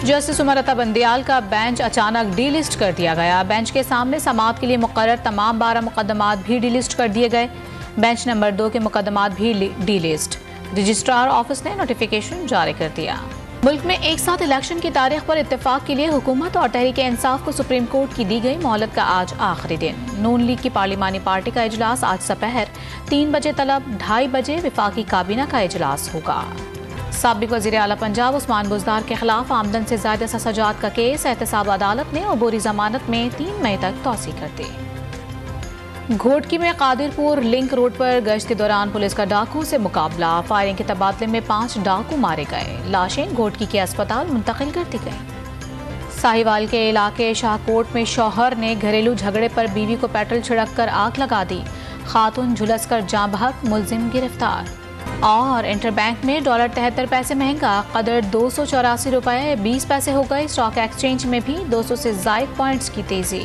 Justice Umar Bandial का bench अचानक D list कर दिया गया। बेंच के सामने समाअत के लिए मुकर्रर तमाम 12 मुकदमात भी डी लिस्ट कर दिए गए। बेंच नंबर 2 के मुकदमात भी डी लिस्ट। रजिस्ट्रार ऑफिस ने नोटिफिकेशन जारी कर दिया। मुल्क में एक साथ इलेक्शन की तारीख पर इत्तेफाक के लिए हुकूमत और तहरीक इंसाफ को सुप्रीम कोर्ट की दी गई मोहलत का आज आखिरी दिन। नून लीग की पार्लिमानी पार्टी का इजलास आज दोपहर 3 बजे तलब 2:30 बजे विफाकी काबीना का इजलास होगा। साबिक वज़ीर आला पंजाब उस्मान बुज़दार के खिलाफ आमदन से ज़्यादा सजात का केस एहतसाब अदालत ने अबूरी जमानत में 3 मई तक तौसी कर दी। घोटकी में कादिरपुर लिंक रोड पर गश्त के दौरान पुलिस का डाकुओं से मुकाबला। फायरिंग के तबादले में 5 डाकू मारे गए। लाशें घोटकी के अस्पताल मुंतकिल कर दी गई। साहिवाल के इलाके शाहकोट में शौहर ने घरेलू झगड़े पर बीवी को पेट्रोल छिड़क कर आग लगा दी। खातून झुलस कर जाँ बहक, मुलजिम गिरफ्तार। और इंटरबैंक में $73 महंगा, कदर 284 रुपये 20 पैसे हो गए। स्टॉक एक्सचेंज में भी 200 से ज़ायद पॉइंट्स की तेजी।